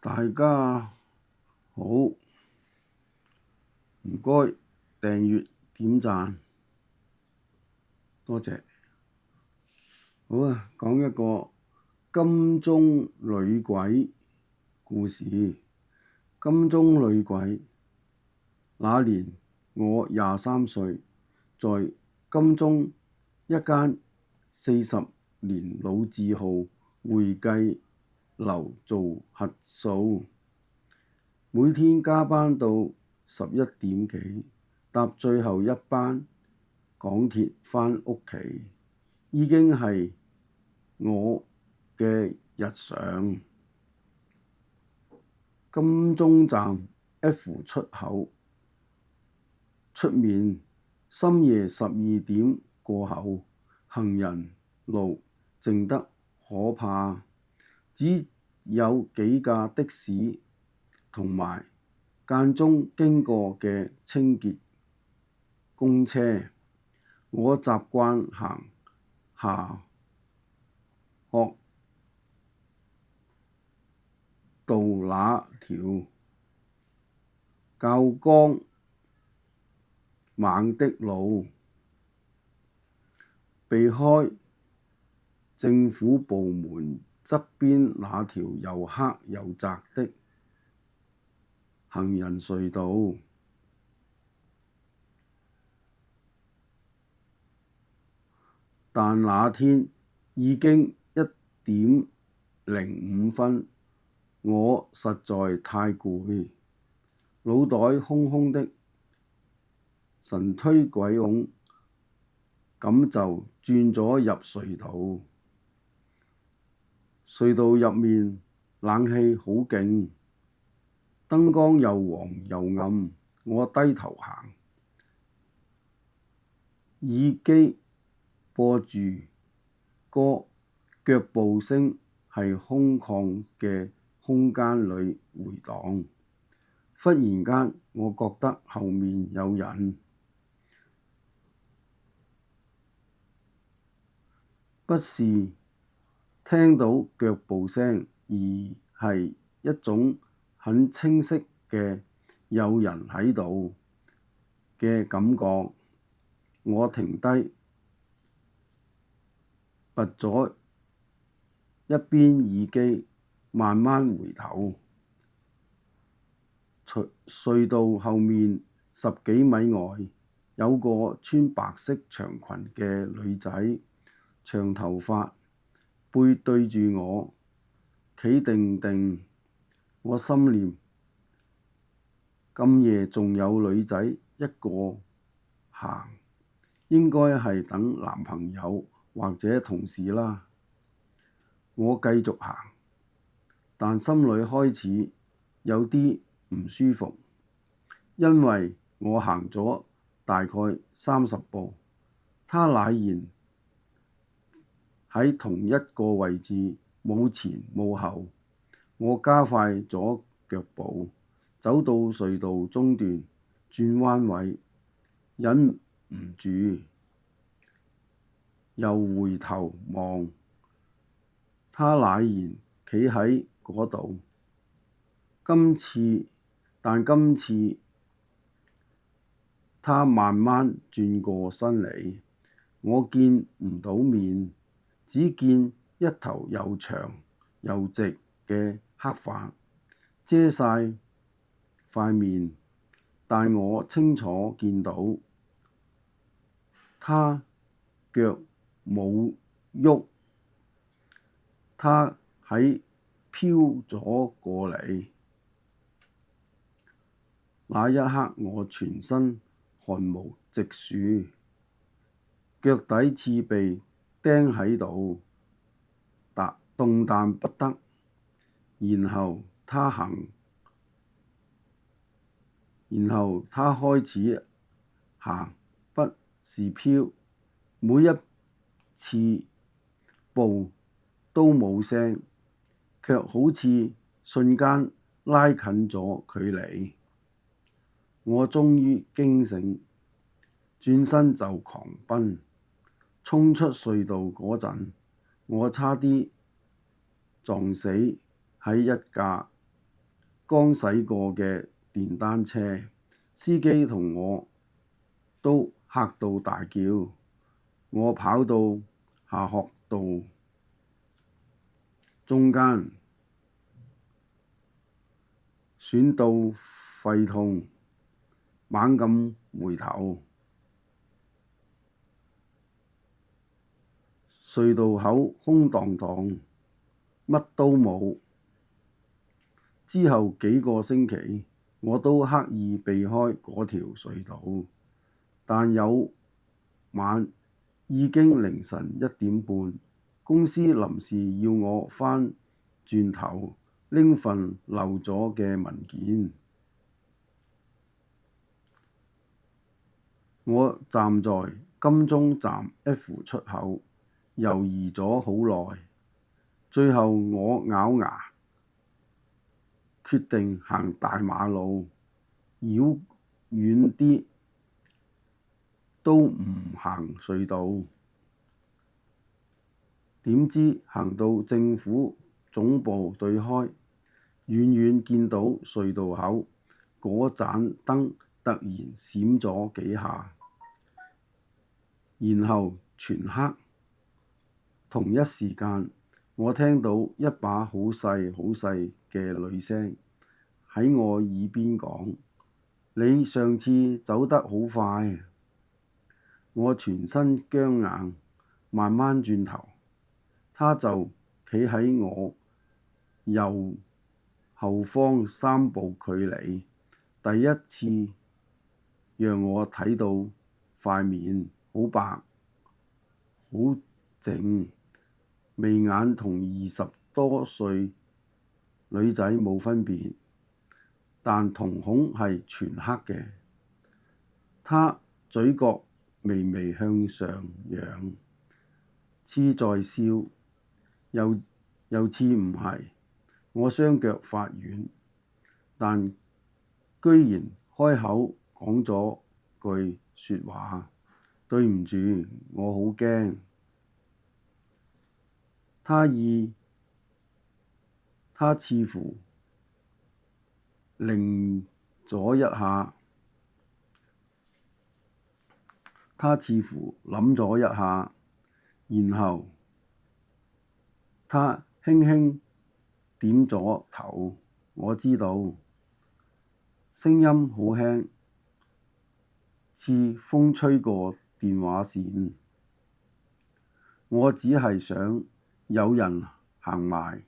大家好，唔該訂閱點讚，多謝。好啊，講一個金鐘女鬼故事。金鐘女鬼，那年我23歲，在金鐘一間40年老字號會計樓做核數，每天加班到11點幾，搭最後一班港鐵返屋企，已經係我嘅日常。金鐘站 F 出口出面，深夜12點過後，行人路靜得可怕，只有幾架的士同埋間中經過嘅清潔公車。我習慣行下學道那條較光猛的路，避開政府部門側邊那條又黑又窄的行人隧道。但那天已經1:05，我實在太攰，腦袋空空的，神推鬼拱，咁就轉咗入隧道。隧道入面冷氣好勁，燈光又黃又暗，我低頭行，耳機播住歌，腳步聲喺空曠嘅空間裏迴盪。忽然間，我覺得後面有人，不是聽到腳步聲，而係一種很清晰嘅有人喺度嘅感覺。我停低，拔咗一邊耳機，慢慢回頭。隧道後面10幾米外，有個穿白色長裙嘅女仔，長頭髮，背對住我，企定定。我心念，咁夜仲有女仔一個行，應該係等男朋友或者同事啦。我繼續行，但心裏開始有啲唔舒服，因為我行咗大概30步，她乃然喺同一個位置，冇前冇後。我加快咗腳步，走到隧道中段，轉彎位，忍唔住又回頭望，她乃然企喺嗰度。但今次她慢慢轉過身嚟，我見唔到面，只見一頭又長又直嘅黑髮遮晒塊面，但我清楚見到她腳冇喐，她係飄咗過嚟。那一刻我全身汗毛直豎，腳底似被釘喺度，動彈不得。然後她開始行，不是飄，每一次步都冇聲，卻好似瞬間拉近咗距離。我終於驚醒，轉身就狂奔。衝出隧道嗰陣，我差啲撞死喺一架剛駛過嘅電單車，司機同我都嚇到大叫。我跑到下學道中間，損到肺痛，猛咁回頭，隧道口空蕩蕩，乜都冇。之後幾個星期，我都刻意避開嗰條隧道，但有晚已經凌晨1點半，公司臨時要我返轉頭拎份漏咗嘅文件。我站在金鐘站 F 出口，猶豫咗好耐，最後我咬牙決定行大馬路，繞遠啲，都唔行隧道。點知行到政府總部對開，遠遠見到隧道口嗰盞燈突然閃咗幾下，然後全黑。同一時間，我聽到一把好細好細嘅女聲喺我耳邊講：你上次走得好快。我全身僵硬，慢慢轉頭，她就企喺我右後方3步距離，第一次讓我睇到塊面好白好淨，眉眼同20多歲女仔冇分別，但瞳孔係全黑嘅。她嘴角微微向上揚，似在笑，又似唔係。我雙腳發軟，但居然開口講咗句説話：對唔住，我好驚。她似乎愣咗一下，諗咗一下，然後她輕輕點咗頭。我知道，聲音好輕，似風吹過電話線。我只係想有人行埋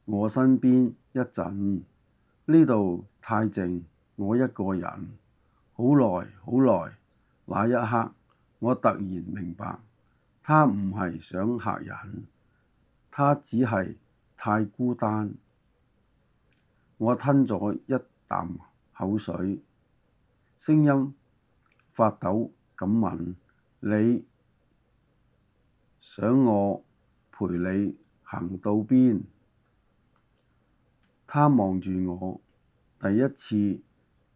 我身邊一陣，呢度太靜，我一個人。好耐好耐，那一刻我突然明白，她唔係想嚇人，她只係太孤單。我吞咗一啖口水，聲音發抖咁問：你想我陪你行到邊？她望住我，第一次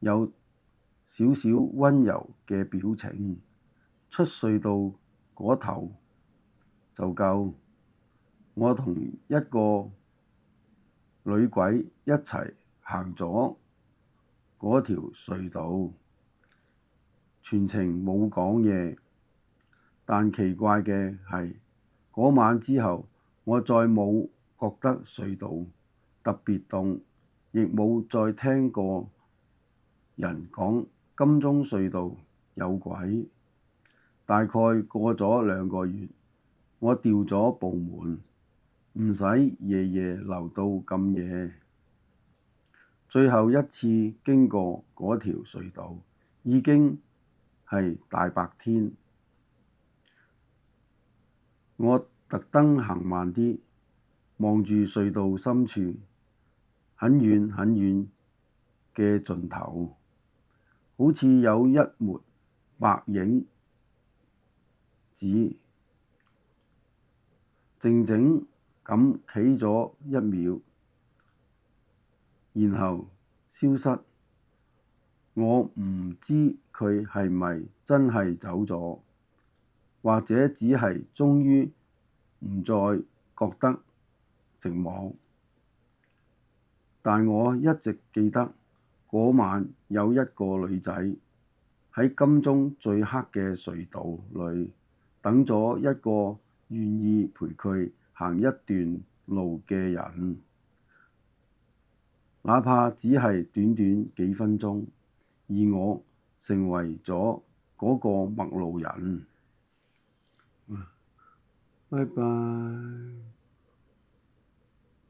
有少少溫柔嘅表情。出隧道嗰頭就夠，我同一個女鬼一齊行咗嗰條隧道，全程冇講嘢。但奇怪嘅係，嗰晚之後，我再冇覺得隧道特別凍，亦冇再聽過人講金鐘隧道有鬼。大概過咗2個月，我調咗部門，唔使夜夜留到咁夜。最後一次經過嗰條隧道，已經係大白天。我特登行慢啲，望住隧道深處，很遠很遠嘅盡頭，好似有一抹白影子靜靜咁企咗1秒，然後消失。我唔知佢係咪真係走咗，或者只係終於唔再覺得寂寞。但我一直記得嗰晚有一個女仔喺金鐘最黑嘅隧道裏等咗一個願意陪佢行一段路嘅人，哪怕只係短短幾分鐘，而我成為咗嗰個陌路人。拜拜。